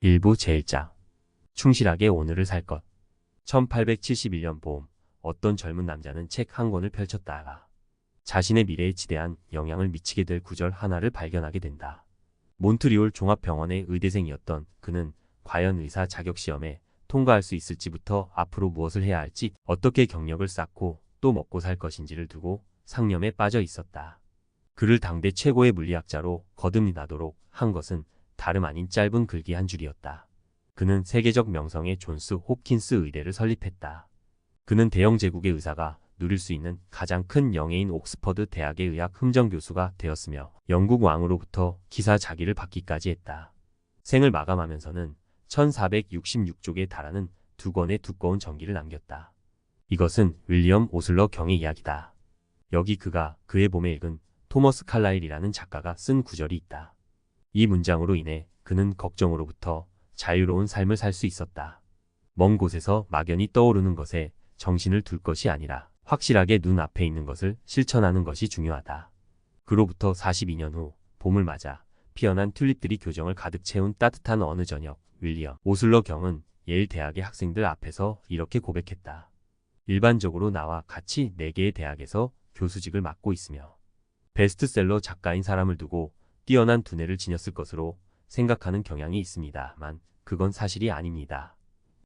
일부 제1장 충실하게 오늘을 살 것. 1871년 봄, 어떤 젊은 남자는 책 한 권을 펼쳤다가 자신의 미래에 지대한 영향을 미치게 될 구절 하나를 발견하게 된다. 몬트리올 종합병원의 의대생이었던 그는 과연 의사 자격시험에 통과할 수 있을지부터 앞으로 무엇을 해야 할지, 어떻게 경력을 쌓고 또 먹고 살 것인지를 두고 상념에 빠져 있었다. 그를 당대 최고의 물리학자로 거듭나도록 한 것은 다름 아닌 짧은 글귀 한 줄이었다. 그는 세계적 명성의 존스 홉킨스 의대를 설립했다. 그는 대영 제국의 의사가 누릴 수 있는 가장 큰 영예인 옥스퍼드 대학의 의학 흠정 교수가 되었으며 영국 왕으로부터 기사 자기를 받기까지 했다. 생을 마감하면서는 1466쪽에 달하는 2권의 두꺼운 전기를 남겼다. 이것은 윌리엄 오슬러 경의 이야기다. 여기 그가 그의 봄에 읽은 토머스 칼라일이라는 작가가 쓴 구절이 있다. 이 문장으로 인해 그는 걱정으로부터 자유로운 삶을 살 수 있었다. 먼 곳에서 막연히 떠오르는 것에 정신을 둘 것이 아니라 확실하게 눈앞에 있는 것을 실천하는 것이 중요하다. 그로부터 42년 후 봄을 맞아 피어난 튤립들이 교정을 가득 채운 따뜻한 어느 저녁, 윌리엄 오슬러 경은 예일 대학의 학생들 앞에서 이렇게 고백했다. 일반적으로 나와 같이 4개의 대학에서 교수직을 맡고 있으며 베스트셀러 작가인 사람을 두고 뛰어난 두뇌를 지녔을 것으로 생각하는 경향이 있습니다만 그건 사실이 아닙니다.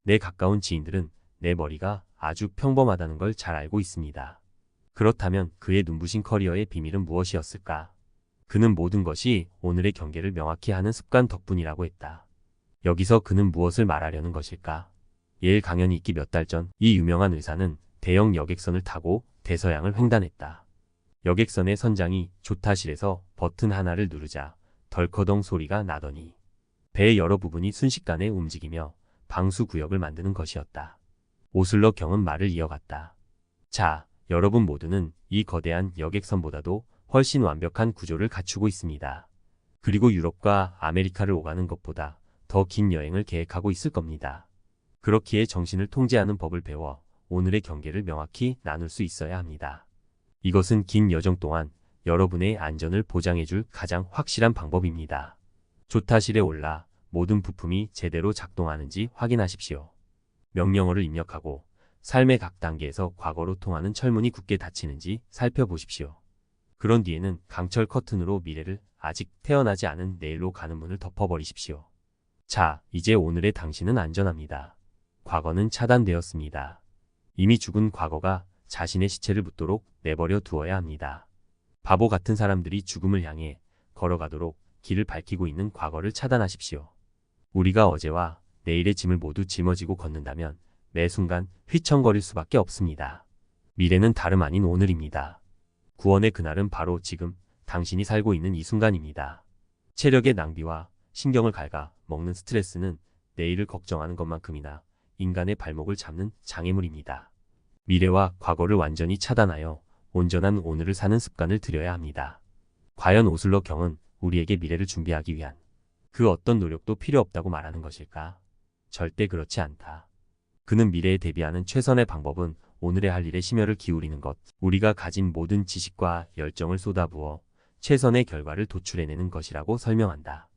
내 가까운 지인들은 내 머리가 아주 평범하다는 걸 잘 알고 있습니다. 그렇다면 그의 눈부신 커리어의 비밀은 무엇이었을까? 그는 모든 것이 오늘의 경계를 명확히 하는 습관 덕분이라고 했다. 여기서 그는 무엇을 말하려는 것일까? 예일 강연이 있기 몇 달 전 이 유명한 의사는 대형 여객선을 타고 대서양을 횡단했다. 여객선의 선장이 조타실에서 버튼 하나를 누르자 덜커덩 소리가 나더니 배의 여러 부분이 순식간에 움직이며 방수구역을 만드는 것이었다. 오슬러 경은 말을 이어갔다. 자, 여러분 모두는 이 거대한 여객선보다도 훨씬 완벽한 구조를 갖추고 있습니다. 그리고 유럽과 아메리카를 오가는 것보다 더 긴 여행을 계획하고 있을 겁니다. 그렇기에 정신을 통제하는 법을 배워 오늘의 경계를 명확히 나눌 수 있어야 합니다. 이것은 긴 여정 동안 여러분의 안전을 보장해줄 가장 확실한 방법입니다. 조타실에 올라 모든 부품이 제대로 작동하는지 확인하십시오. 명령어를 입력하고 삶의 각 단계에서 과거로 통하는 철문이 굳게 닫히는지 살펴보십시오. 그런 뒤에는 강철 커튼으로 미래를 아직 태어나지 않은 내일로 가는 문을 덮어버리십시오. 자, 이제 오늘의 당신은 안전합니다. 과거는 차단되었습니다. 이미 죽은 과거가 자신의 시체를 묻도록 내버려 두어야 합니다. 바보 같은 사람들이 죽음을 향해 걸어가도록 길을 밝히고 있는 과거를 차단하십시오. 우리가 어제와 내일의 짐을 모두 짊어지고 걷는다면 매 순간 휘청거릴 수밖에 없습니다. 미래는 다름 아닌 오늘입니다. 구원의 그날은 바로 지금 당신이 살고 있는 이 순간입니다. 체력의 낭비와 신경을 갉아 먹는 스트레스는 내일을 걱정하는 것만큼이나 인간의 발목을 잡는 장애물입니다. 미래와 과거를 완전히 차단하여 온전한 오늘을 사는 습관을 들여야 합니다. 과연 오슬러 경은 우리에게 미래를 준비하기 위한 그 어떤 노력도 필요 없다고 말하는 것일까? 절대 그렇지 않다. 그는 미래에 대비하는 최선의 방법은 오늘의 할 일에 심혈을 기울이는 것, 우리가 가진 모든 지식과 열정을 쏟아부어 최선의 결과를 도출해내는 것이라고 설명한다.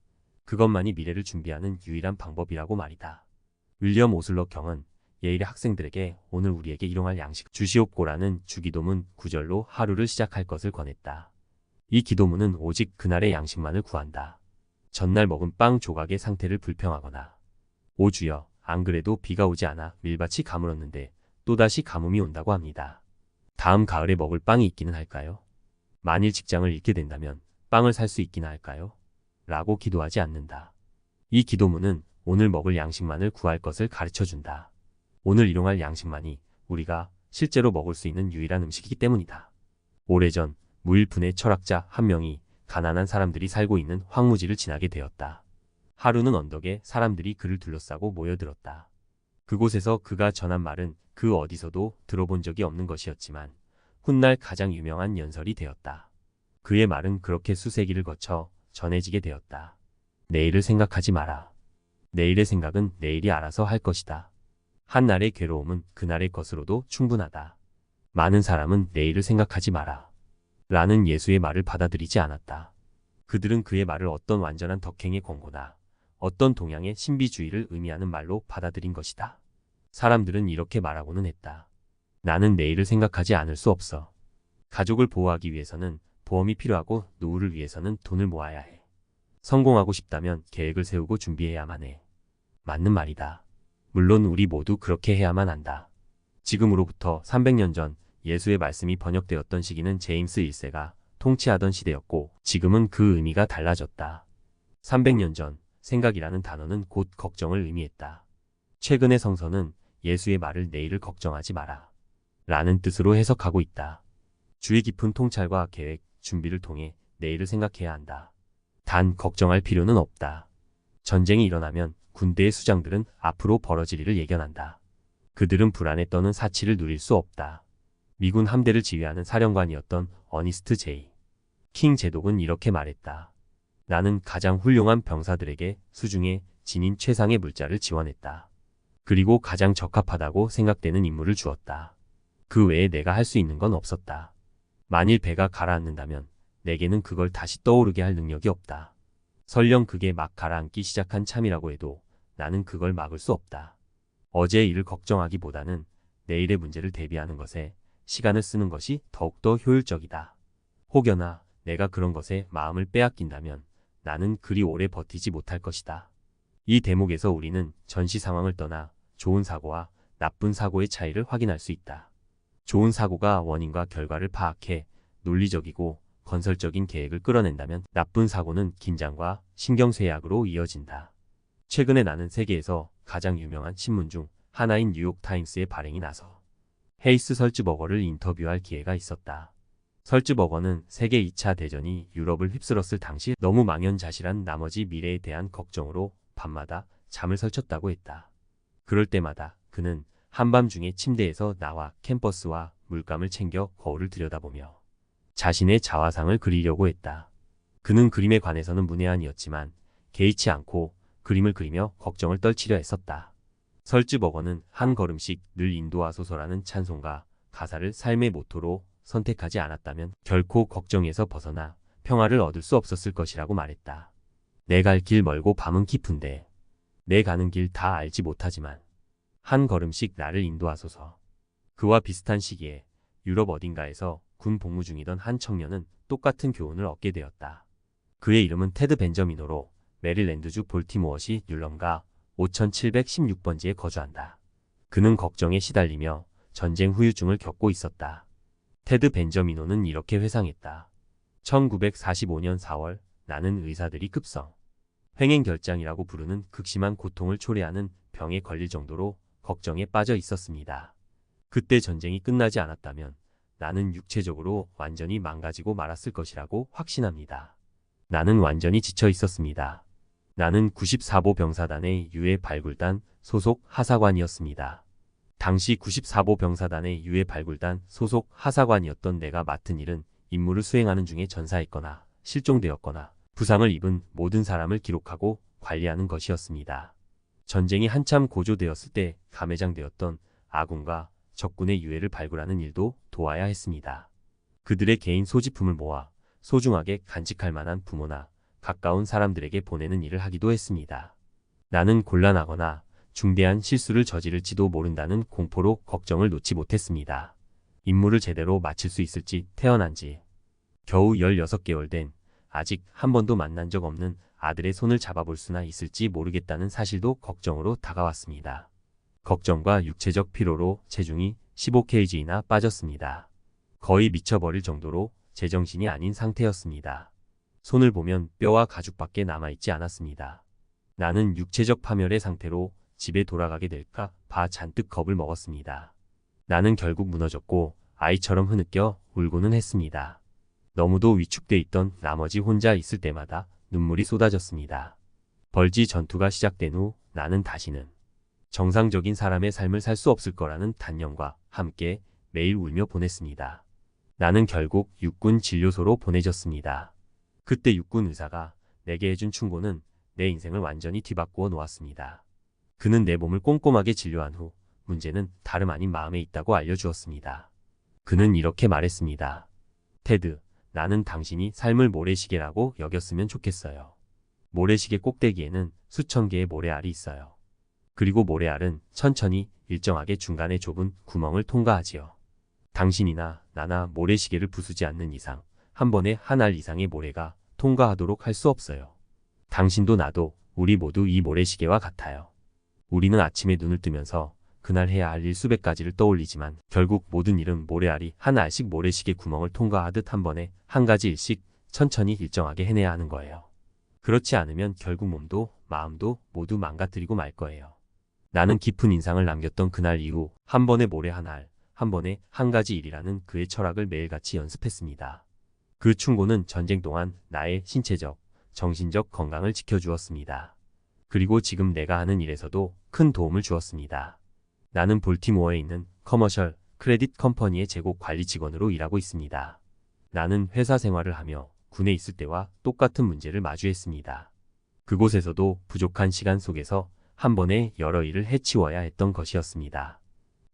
그것만이 미래를 준비하는 유일한 방법이라고 말이다. 윌리엄 오슬러 경은 예일의 학생들에게 오늘 우리에게 일용할 양식 주시옵고라는 주기도문 구절로 하루를 시작할 것을 권했다. 이 기도문은 오직 그날의 양식만을 구한다. 전날 먹은 빵 조각의 상태를 불평하거나 오 주여, 안 그래도 비가 오지 않아 밀밭이 가물었는데 또다시 가뭄이 온다고 합니다. 다음 가을에 먹을 빵이 있기는 할까요? 만일 직장을 잃게 된다면 빵을 살 수 있기나 할까요? 라고 기도하지 않는다. 이 기도문은 오늘 먹을 양식만을 구할 것을 가르쳐준다. 오늘 일용할 양식만이 우리가 실제로 먹을 수 있는 유일한 음식이기 때문이다. 오래전 무일푼의 철학자 한 명이 가난한 사람들이 살고 있는 황무지를 지나게 되었다. 하루는 언덕에 사람들이 그를 둘러싸고 모여들었다. 그곳에서 그가 전한 말은 그 어디서도 들어본 적이 없는 것이었지만 훗날 가장 유명한 연설이 되었다. 그의 말은 그렇게 수세기를 거쳐 전해지게 되었다. 내일을 생각하지 마라. 내일의 생각은 내일이 알아서 할 것이다. 한날의 괴로움은 그날의 것으로도 충분하다. 많은 사람은 내일을 생각하지 마라. 라는 예수의 말을 받아들이지 않았다. 그들은 그의 말을 어떤 완전한 덕행의 권고나 어떤 동양의 신비주의를 의미하는 말로 받아들인 것이다. 사람들은 이렇게 말하고는 했다. 나는 내일을 생각하지 않을 수 없어. 가족을 보호하기 위해서는 보험이 필요하고 노후를 위해서는 돈을 모아야 해. 성공하고 싶다면 계획을 세우고 준비해야만 해. 맞는 말이다. 물론 우리 모두 그렇게 해야만 한다. 지금으로부터 300년 전 예수의 말씀이 번역되었던 시기는 제임스 1세가 통치하던 시대였고 지금은 그 의미가 달라졌다. 300년 전 생각이라는 단어는 곧 걱정을 의미했다. 최근의 성서는 예수의 말을 내일을 걱정하지 마라 라는 뜻으로 해석하고 있다. 주의 깊은 통찰과 계획, 준비를 통해 내일을 생각해야 한다. 단 걱정할 필요는 없다. 전쟁이 일어나면 군대의 수장들은 앞으로 벌어질 일을 예견한다. 그들은 불안에 떠는 사치를 누릴 수 없다. 미군 함대를 지휘하는 사령관이었던 어니스트 제이 킹 제독은 이렇게 말했다. 나는 가장 훌륭한 병사들에게 수중에 지닌 최상의 물자를 지원했다. 그리고 가장 적합하다고 생각되는 임무를 주었다. 그 외에 내가 할 수 있는 건 없었다. 만일 배가 가라앉는다면 내게는 그걸 다시 떠오르게 할 능력이 없다. 설령 그게 막 가라앉기 시작한 참이라고 해도 나는 그걸 막을 수 없다. 어제의 일을 걱정하기보다는 내일의 문제를 대비하는 것에 시간을 쓰는 것이 더욱더 효율적이다. 혹여나 내가 그런 것에 마음을 빼앗긴다면 나는 그리 오래 버티지 못할 것이다. 이 대목에서 우리는 전시 상황을 떠나 좋은 사고와 나쁜 사고의 차이를 확인할 수 있다. 좋은 사고가 원인과 결과를 파악해 논리적이고 건설적인 계획을 끌어낸다면 나쁜 사고는 긴장과 신경쇠약으로 이어진다. 최근에 나는 세계에서 가장 유명한 신문 중 하나인 뉴욕타임스의 발행이 나서 헤이스 설츠버거를 인터뷰할 기회가 있었다. 설츠버거는 세계 2차 대전이 유럽을 휩쓸었을 당시 너무 망연자실한 나머지 미래에 대한 걱정으로 밤마다 잠을 설쳤다고 했다. 그럴 때마다 그는 한밤중에 침대에서 나와 캠퍼스와 물감을 챙겨 거울을 들여다보며 자신의 자화상을 그리려고 했다. 그는 그림에 관해서는 문외한이었지만 개의치 않고 그림을 그리며 걱정을 떨치려 했었다. 설츠버거는 한 걸음씩 늘 인도하소서라는 찬송가 가사를 삶의 모토로 선택하지 않았다면 결코 걱정에서 벗어나 평화를 얻을 수 없었을 것이라고 말했다. 내 갈 길 멀고 밤은 깊은데 내 가는 길 다 알지 못하지만 한 걸음씩 나를 인도하소서. 그와 비슷한 시기에 유럽 어딘가에서 군 복무 중이던 한 청년은 똑같은 교훈을 얻게 되었다. 그의 이름은 테드 벤저미노로 메릴랜드주 볼티모어시 뉴런가 5716번지에 거주한다. 그는 걱정에 시달리며 전쟁 후유증을 겪고 있었다. 테드 벤저미노는 이렇게 회상했다. 1945년 4월 나는 의사들이 급성 횡행결장이라고 부르는 극심한 고통을 초래하는 병에 걸릴 정도로 걱정에 빠져 있었습니다. 그때 전쟁이 끝나지 않았다면 나는 육체적으로 완전히 망가지고 말았을 것이라고 확신합니다. 나는 완전히 지쳐 있었습니다. 나는 94보 병사단의 유해 발굴단 소속 하사관이었습니다. 당시 94보 병사단의 유해 발굴단 소속 하사관이었던 내가 맡은 일은 임무를 수행하는 중에 전사했거나 실종되었거나 부상을 입은 모든 사람을 기록하고 관리하는 것이었습니다. 전쟁이 한참 고조되었을 때 감회장되었던 아군과 적군의 유해를 발굴하는 일도 도와야 했습니다. 그들의 개인 소지품을 모아 소중하게 간직할 만한 부모나 가까운 사람들에게 보내는 일을 하기도 했습니다. 나는 곤란하거나 중대한 실수를 저지를지도 모른다는 공포로 걱정을 놓지 못했습니다. 임무를 제대로 마칠 수 있을지 태어난 지 겨우 16개월 된 아직 한 번도 만난 적 없는 아들의 손을 잡아볼 수나 있을지 모르겠다는 사실도 걱정으로 다가왔습니다. 걱정과 육체적 피로로 체중이 15kg나 빠졌습니다. 거의 미쳐버릴 정도로 제정신이 아닌 상태였습니다. 손을 보면 뼈와 가죽밖에 남아있지 않았습니다. 나는 육체적 파멸의 상태로 집에 돌아가게 될까 봐 잔뜩 겁을 먹었습니다. 나는 결국 무너졌고 아이처럼 흐느껴 울고는 했습니다. 너무도 위축돼 있던 나머지 혼자 있을 때마다 눈물이 쏟아졌습니다. 벌지 전투가 시작된 후 나는 다시는 정상적인 사람의 삶을 살 수 없을 거라는 단념과 함께 매일 울며 보냈습니다. 나는 결국 육군 진료소로 보내졌습니다. 그때 육군 의사가 내게 해준 충고는 내 인생을 완전히 뒤바꾸어 놓았습니다. 그는 내 몸을 꼼꼼하게 진료한 후 문제는 다름 아닌 마음에 있다고 알려주었습니다. 그는 이렇게 말했습니다. 테드, 나는 당신이 삶을 모래시계라고 여겼으면 좋겠어요. 모래시계 꼭대기에는 수천 개의 모래알이 있어요. 그리고 모래알은 천천히 일정하게 중간에 좁은 구멍을 통과하지요. 당신이나 나나 모래시계를 부수지 않는 이상 한 번에 한 알 이상의 모래가 통과하도록 할 수 없어요. 당신도 나도 우리 모두 이 모래시계와 같아요. 우리는 아침에 눈을 뜨면서 그날 해야 할 일 수백 가지를 떠올리지만 결국 모든 일은 모래알이 한 알씩 모래시계 구멍을 통과하듯 한 번에 한 가지 일씩 천천히 일정하게 해내야 하는 거예요. 그렇지 않으면 결국 몸도 마음도 모두 망가뜨리고 말 거예요. 나는 깊은 인상을 남겼던 그날 이후 한 번에 모래 한 알, 한 번에 한 가지 일이라는 그의 철학을 매일같이 연습했습니다. 그 충고는 전쟁 동안 나의 신체적, 정신적 건강을 지켜주었습니다. 그리고 지금 내가 하는 일에서도 큰 도움을 주었습니다. 나는 볼티모어에 있는 커머셜 크레딧 컴퍼니의 재고 관리 직원으로 일하고 있습니다. 나는 회사 생활을 하며 군에 있을 때와 똑같은 문제를 마주했습니다. 그곳에서도 부족한 시간 속에서 한 번에 여러 일을 해치워야 했던 것이었습니다.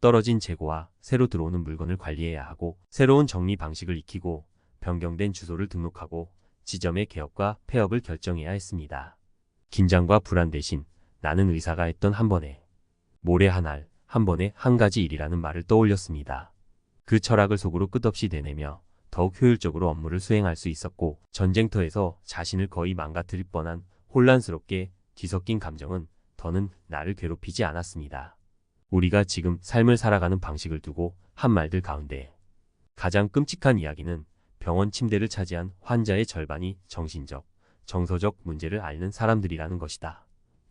떨어진 재고와 새로 들어오는 물건을 관리해야 하고 새로운 정리 방식을 익히고 변경된 주소를 등록하고 지점의 개업과 폐업을 결정해야 했습니다. 긴장과 불안 대신 나는 의사가 했던 한 번에 모래 한 알, 한 번에 한 가지 일이라는 말을 떠올렸습니다. 그 철학을 속으로 끝없이 되뇌며 더욱 효율적으로 업무를 수행할 수 있었고 전쟁터에서 자신을 거의 망가뜨릴 뻔한 혼란스럽게 뒤섞인 감정은 더는 나를 괴롭히지 않았습니다. 우리가 지금 삶을 살아가는 방식을 두고 한 말들 가운데 가장 끔찍한 이야기는 병원 침대를 차지한 환자의 절반이 정신적, 정서적 문제를 앓는 사람들이라는 것이다.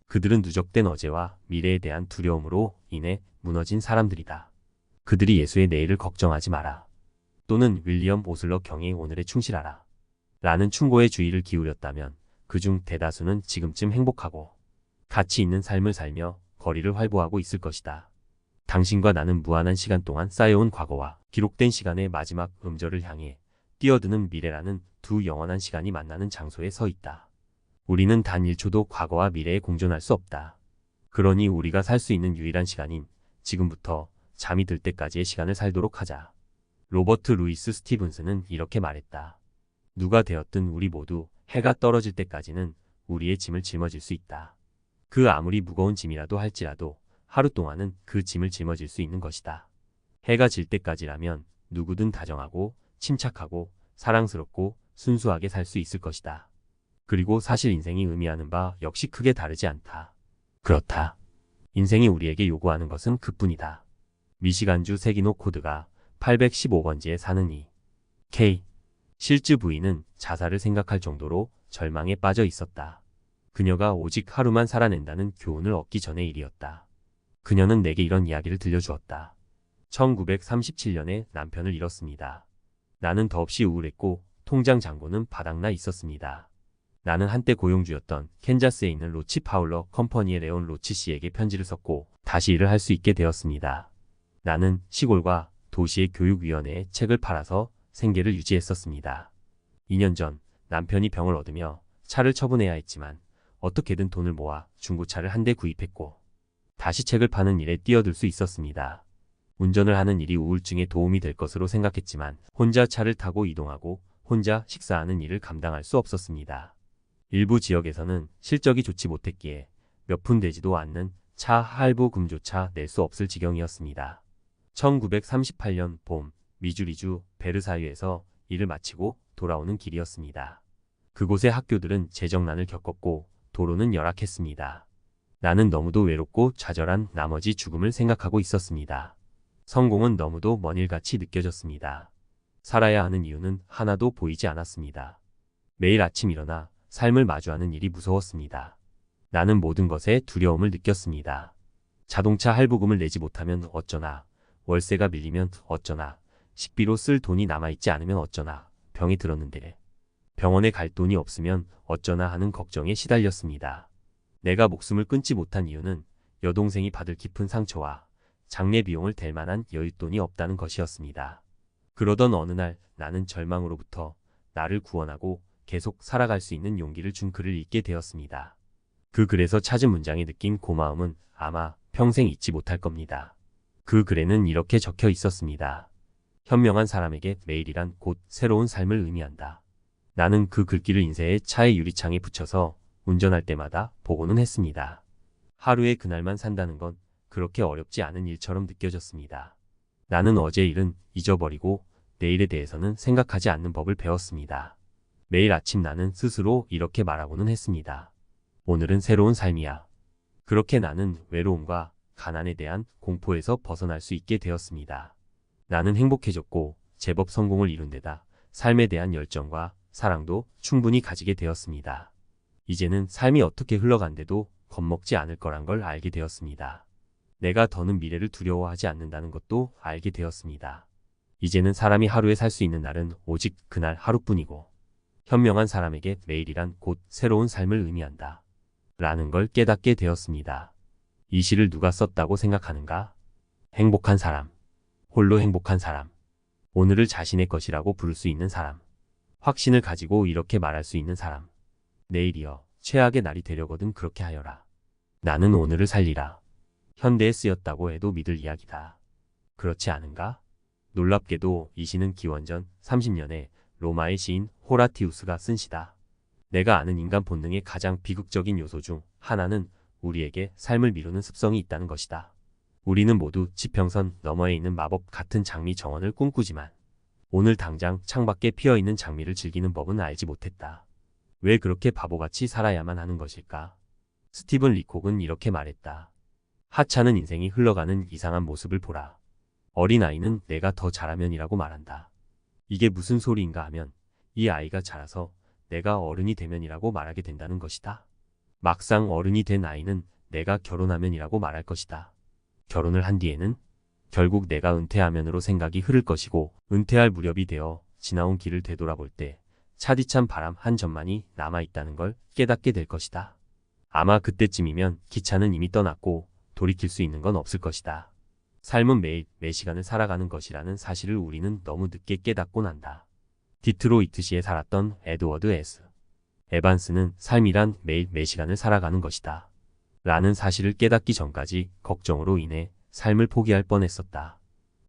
그들은 누적된 어제와 미래에 대한 두려움으로 인해 무너진 사람들이다. 그들이 예수의 내일을 걱정하지 마라. 또는 윌리엄 오슬러 경의 오늘에 충실하라. 라는 충고에 주의를 기울였다면 그중 대다수는 지금쯤 행복하고 가치 있는 삶을 살며 거리를 활보하고 있을 것이다. 당신과 나는 무한한 시간 동안 쌓여온 과거와 기록된 시간의 마지막 음절을 향해 뛰어드는 미래라는 두 영원한 시간이 만나는 장소에 서 있다. 우리는 단 1초도 과거와 미래에 공존할 수 없다. 그러니 우리가 살 수 있는 유일한 시간인 지금부터 잠이 들 때까지의 시간을 살도록 하자. 로버트 루이스 스티븐스는 이렇게 말했다. 누가 되었든 우리 모두 해가 떨어질 때까지는 우리의 짐을 짊어질 수 있다. 그 아무리 무거운 짐이라도 할지라도 하루 동안은 그 짐을 짊어질 수 있는 것이다. 해가 질 때까지라면 누구든 다정하고 침착하고 사랑스럽고 순수하게 살 수 있을 것이다. 그리고 사실 인생이 의미하는 바 역시 크게 다르지 않다. 그렇다. 인생이 우리에게 요구하는 것은 그뿐이다. 미시간주 세기노 코드가 815번지에 사는 이 K. 실즈 부인은 자살을 생각할 정도로 절망에 빠져 있었다. 그녀가 오직 하루만 살아낸다는 교훈을 얻기 전의 일이었다. 그녀는 내게 이런 이야기를 들려주었다. 1937년에 남편을 잃었습니다. 나는 더없이 우울했고 통장 잔고는 바닥나 있었습니다. 나는 한때 고용주였던 캔자스에 있는 로치 파울러 컴퍼니의 레온 로치 씨에게 편지를 썼고 다시 일을 할 수 있게 되었습니다. 나는 시골과 도시의 교육위원회에 책을 팔아서 생계를 유지했었습니다. 2년 전 남편이 병을 얻으며 차를 처분해야 했지만 어떻게든 돈을 모아 중고차를 한 대 구입했고 다시 책을 파는 일에 뛰어들 수 있었습니다. 운전을 하는 일이 우울증에 도움이 될 것으로 생각했지만 혼자 차를 타고 이동하고 혼자 식사하는 일을 감당할 수 없었습니다. 일부 지역에서는 실적이 좋지 못했기에 몇 푼 되지도 않는 차 할부금조차 낼 수 없을 지경이었습니다. 1938년 봄 미주리주 베르사유에서 일을 마치고 돌아오는 길이었습니다. 그곳의 학교들은 재정난을 겪었고 도로는 열악했습니다. 나는 너무도 외롭고 좌절한 나머지 죽음을 생각하고 있었습니다. 성공은 너무도 먼 일같이 느껴졌습니다. 살아야 하는 이유는 하나도 보이지 않았습니다. 매일 아침 일어나 삶을 마주하는 일이 무서웠습니다. 나는 모든 것에 두려움을 느꼈습니다. 자동차 할부금을 내지 못하면 어쩌나, 월세가 밀리면 어쩌나, 식비로 쓸 돈이 남아있지 않으면 어쩌나, 병이 들었는데 병원에 갈 돈이 없으면 어쩌나 하는 걱정에 시달렸습니다. 내가 목숨을 끊지 못한 이유는 여동생이 받을 깊은 상처와 장례 비용을 댈 만한 여윳돈이 없다는 것이었습니다. 그러던 어느 날 나는 절망으로부터 나를 구원하고 계속 살아갈 수 있는 용기를 준 글을 읽게 되었습니다. 그 글에서 찾은 문장에 느낀 고마움은 아마 평생 잊지 못할 겁니다. 그 글에는 이렇게 적혀 있었습니다. 현명한 사람에게 매일이란 곧 새로운 삶을 의미한다. 나는 그 글귀를 인쇄해 차의 유리창에 붙여서 운전할 때마다 보고는 했습니다. 하루에 그날만 산다는 건 그렇게 어렵지 않은 일처럼 느껴졌습니다. 나는 어제 일은 잊어버리고 내일에 대해서는 생각하지 않는 법을 배웠습니다. 매일 아침 나는 스스로 이렇게 말하고는 했습니다. 오늘은 새로운 삶이야. 그렇게 나는 외로움과 가난에 대한 공포에서 벗어날 수 있게 되었습니다. 나는 행복해졌고 제법 성공을 이룬 데다 삶에 대한 열정과 사랑도 충분히 가지게 되었습니다. 이제는 삶이 어떻게 흘러간데도 겁먹지 않을 거란 걸 알게 되었습니다. 내가 더는 미래를 두려워하지 않는다는 것도 알게 되었습니다. 이제는 사람이 하루에 살 수 있는 날은 오직 그날 하루뿐이고 현명한 사람에게 매일이란 곧 새로운 삶을 의미한다. 라는 걸 깨닫게 되었습니다. 이 시를 누가 썼다고 생각하는가? 행복한 사람. 홀로 행복한 사람. 오늘을 자신의 것이라고 부를 수 있는 사람. 확신을 가지고 이렇게 말할 수 있는 사람. 내일이여 최악의 날이 되려거든 그렇게 하여라. 나는 오늘을 살리라. 현대에 쓰였다고 해도 믿을 이야기다. 그렇지 않은가? 놀랍게도 이 시는 기원전 30년에 로마의 시인 호라티우스가 쓴 시다. 내가 아는 인간 본능의 가장 비극적인 요소 중 하나는 우리에게 삶을 미루는 습성이 있다는 것이다. 우리는 모두 지평선 너머에 있는 마법 같은 장미 정원을 꿈꾸지만 오늘 당장 창밖에 피어있는 장미를 즐기는 법은 알지 못했다. 왜 그렇게 바보같이 살아야만 하는 것일까? 스티븐 리콕은 이렇게 말했다. 하찮은 인생이 흘러가는 이상한 모습을 보라. 어린아이는 내가 더 잘하면이라고 말한다. 이게 무슨 소리인가 하면 이 아이가 자라서 내가 어른이 되면이라고 말하게 된다는 것이다. 막상 어른이 된 아이는 내가 결혼하면이라고 말할 것이다. 결혼을 한 뒤에는 결국 내가 은퇴하면으로 생각이 흐를 것이고 은퇴할 무렵이 되어 지나온 길을 되돌아볼 때 차디찬 바람 한 점만이 남아있다는 걸 깨닫게 될 것이다. 아마 그때쯤이면 기차는 이미 떠났고 돌이킬 수 있는 건 없을 것이다. 삶은 매일 매 시간을 살아가는 것이라는 사실을 우리는 너무 늦게 깨닫곤 한다. 디트로이트시에 살았던 에드워드 S. 에반스는 삶이란 매일 매 시간을 살아가는 것이다. 라는 사실을 깨닫기 전까지 걱정으로 인해 삶을 포기할 뻔했었다.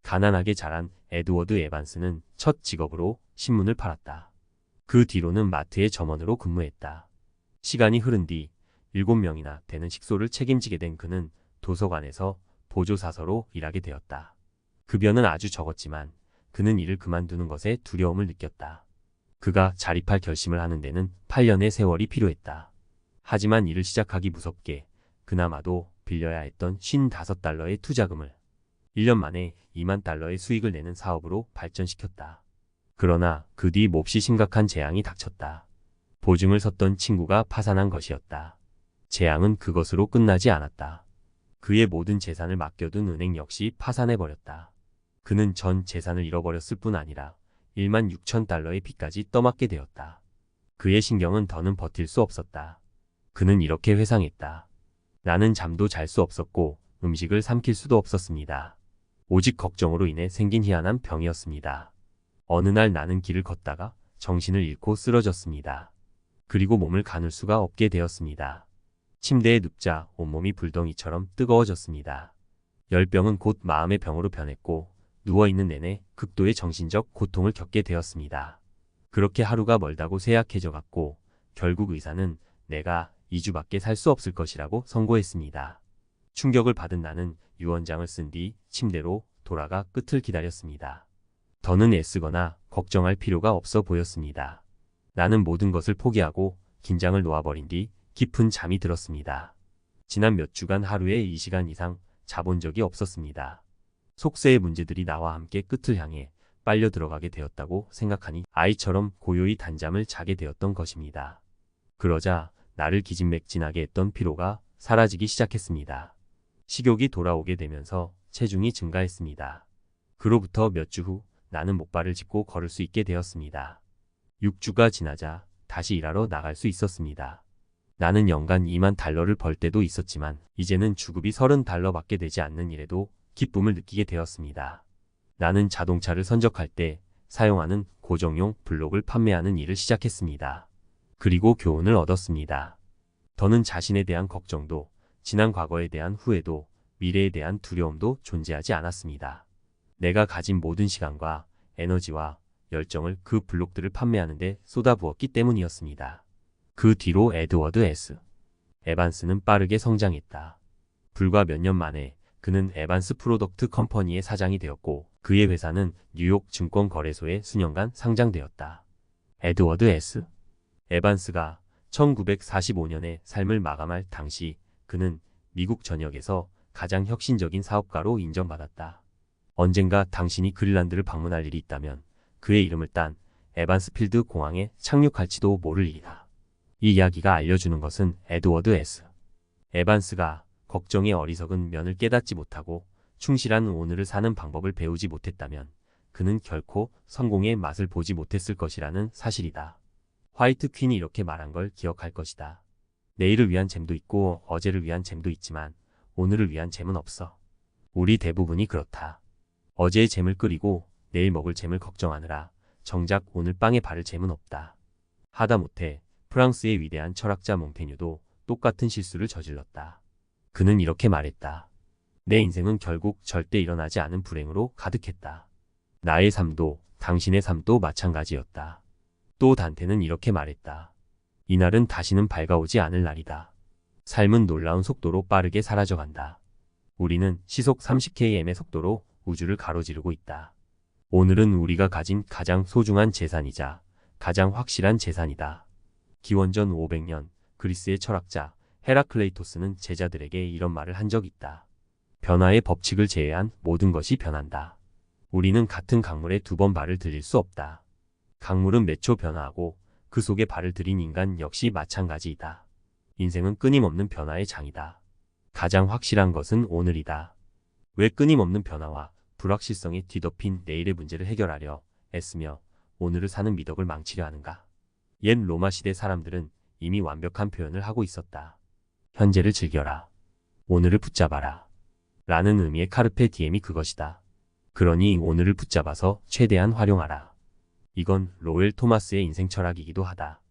가난하게 자란 에드워드 에반스는 첫 직업으로 신문을 팔았다. 그 뒤로는 마트의 점원으로 근무했다. 시간이 흐른 뒤 7명이나 되는 식소를 책임지게 된 그는 도서관에서 보조사서로 일하게 되었다. 급여는 아주 적었지만 그는 일을 그만두는 것에 두려움을 느꼈다. 그가 자립할 결심을 하는 데는 8년의 세월이 필요했다. 하지만 일을 시작하기 무섭게 그나마도 빌려야 했던 55달러의 투자금을 1년 만에 2만 달러의 수익을 내는 사업으로 발전시켰다. 그러나 그 뒤 몹시 심각한 재앙이 닥쳤다. 보증을 섰던 친구가 파산한 것이었다. 재앙은 그것으로 끝나지 않았다. 그의 모든 재산을 맡겨둔 은행 역시 파산해버렸다. 그는 전 재산을 잃어버렸을 뿐 아니라 1만 6천 달러의 빚까지 떠맡게 되었다. 그의 신경은 더는 버틸 수 없었다. 그는 이렇게 회상했다. 나는 잠도 잘 수 없었고 음식을 삼킬 수도 없었습니다. 오직 걱정으로 인해 생긴 희한한 병이었습니다. 어느 날 나는 길을 걷다가 정신을 잃고 쓰러졌습니다. 그리고 몸을 가눌 수가 없게 되었습니다. 침대에 눕자 온몸이 불덩이처럼 뜨거워졌습니다. 열병은 곧 마음의 병으로 변했고 누워있는 내내 극도의 정신적 고통을 겪게 되었습니다. 그렇게 하루가 멀다고 쇠약해져 갔고 결국 의사는 내가 2주밖에 살 수 없을 것이라고 선고했습니다. 충격을 받은 나는 유언장을 쓴 뒤 침대로 돌아가 끝을 기다렸습니다. 더는 애쓰거나 걱정할 필요가 없어 보였습니다. 나는 모든 것을 포기하고 긴장을 놓아버린 뒤 깊은 잠이 들었습니다. 지난 몇 주간 하루에 2시간 이상 자본 적이 없었습니다. 속세의 문제들이 나와 함께 끝을 향해 빨려 들어가게 되었다고 생각하니 아이처럼 고요히 단잠을 자게 되었던 것입니다. 그러자 나를 기진맥진하게 했던 피로가 사라지기 시작했습니다. 식욕이 돌아오게 되면서 체중이 증가했습니다. 그로부터 몇 주 후 나는 목발을 짚고 걸을 수 있게 되었습니다. 6주가 지나자 다시 일하러 나갈 수 있었습니다. 나는 연간 2만 달러를 벌 때도 있었지만 이제는 주급이 30달러밖에 되지 않는 일에도 기쁨을 느끼게 되었습니다. 나는 자동차를 선적할 때 사용하는 고정용 블록을 판매하는 일을 시작했습니다. 그리고 교훈을 얻었습니다. 더는 자신에 대한 걱정도 지난 과거에 대한 후회도 미래에 대한 두려움도 존재하지 않았습니다. 내가 가진 모든 시간과 에너지와 열정을 그 블록들을 판매하는 데 쏟아부었기 때문이었습니다. 그 뒤로 에드워드 S. 에반스는 빠르게 성장했다. 불과 몇 년 만에 그는 에반스 프로덕트 컴퍼니의 사장이 되었고 그의 회사는 뉴욕 증권거래소에 수년간 상장되었다. 에드워드 S. 에반스가 1945년에 삶을 마감할 당시 그는 미국 전역에서 가장 혁신적인 사업가로 인정받았다. 언젠가 당신이 그린란드를 방문할 일이 있다면 그의 이름을 딴 에반스필드 공항에 착륙할지도 모를 일이다. 이 이야기가 알려주는 것은 에드워드 S. 에반스가 걱정의 어리석은 면을 깨닫지 못하고 충실한 오늘을 사는 방법을 배우지 못했다면 그는 결코 성공의 맛을 보지 못했을 것이라는 사실이다. 화이트 퀸이 이렇게 말한 걸 기억할 것이다. 내일을 위한 잼도 있고 어제를 위한 잼도 있지만 오늘을 위한 잼은 없어. 우리 대부분이 그렇다. 어제의 잼을 끓이고 내일 먹을 잼을 걱정하느라 정작 오늘 빵에 바를 잼은 없다. 하다못해 프랑스의 위대한 철학자 몽테뉴도 똑같은 실수를 저질렀다. 그는 이렇게 말했다. 내 인생은 결국 절대 일어나지 않은 불행으로 가득했다. 나의 삶도 당신의 삶도 마찬가지였다. 또 단테는 이렇게 말했다. 이날은 다시는 밝아오지 않을 날이다. 삶은 놀라운 속도로 빠르게 사라져간다. 우리는 시속 30km의 속도로 우주를 가로지르고 있다. 오늘은 우리가 가진 가장 소중한 재산이자 가장 확실한 재산이다. 기원전 500년 그리스의 철학자 헤라클레이토스는 제자들에게 이런 말을 한 적이 있다. 변화의 법칙을 제외한 모든 것이 변한다. 우리는 같은 강물에 두 번 발을 들일 수 없다. 강물은 몇 초 변화하고 그 속에 발을 들인 인간 역시 마찬가지이다. 인생은 끊임없는 변화의 장이다. 가장 확실한 것은 오늘이다. 왜 끊임없는 변화와 불확실성에 뒤덮인 내일의 문제를 해결하려 애쓰며 오늘을 사는 미덕을 망치려 하는가? 옛 로마 시대 사람들은 이미 완벽한 표현을 하고 있었다. 현재를 즐겨라. 오늘을 붙잡아라. 라는 의미의 카르페 디엠이 그것이다. 그러니 오늘을 붙잡아서 최대한 활용하라. 이건 로엘 토마스의 인생 철학이기도 하다.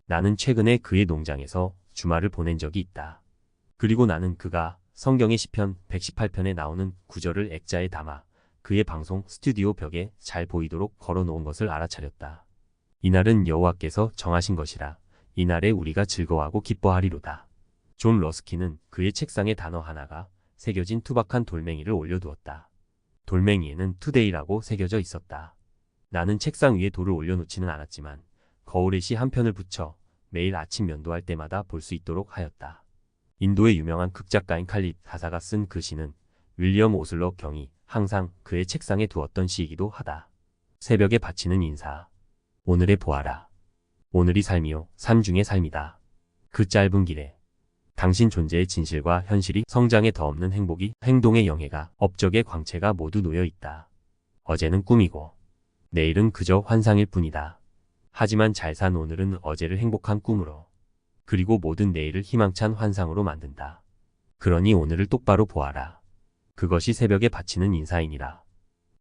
나는 최근에 그의 농장에서 주말을 보낸 적이 있다. 그리고 나는 그가 성경의 시편 118편에 나오는 구절을 액자에 담아 그의 방송 스튜디오 벽에 잘 보이도록 걸어놓은 것을 알아차렸다. 이날은 여호와께서 정하신 것이라 이날에 우리가 즐거워하고 기뻐하리로다. 존 러스키는 그의 책상에 단어 하나가 새겨진 투박한 돌멩이를 올려두었다. 돌멩이에는 투데이라고 새겨져 있었다. 나는 책상 위에 돌을 올려놓지는 않았지만 거울에 시 한 편을 붙여 매일 아침 면도할 때마다 볼 수 있도록 하였다. 인도의 유명한 극작가인 칼립 사사가 쓴 그 시는 윌리엄 오슬러 경이 항상 그의 책상에 두었던 시이기도 하다. 새벽에 바치는 인사. 오늘의 보아라. 오늘이 삶이요 삶 중의 삶이다. 그 짧은 길에 당신 존재의 진실과 현실이 성장에 더없는 행복이 행동의 영예가 업적의 광채가 모두 놓여 있다. 어제는 꿈이고 내일은 그저 환상일 뿐이다. 하지만 잘 산 오늘은 어제를 행복한 꿈으로 그리고 모든 내일을 희망찬 환상으로 만든다. 그러니 오늘을 똑바로 보아라. 그것이 새벽에 바치는 인사이니라.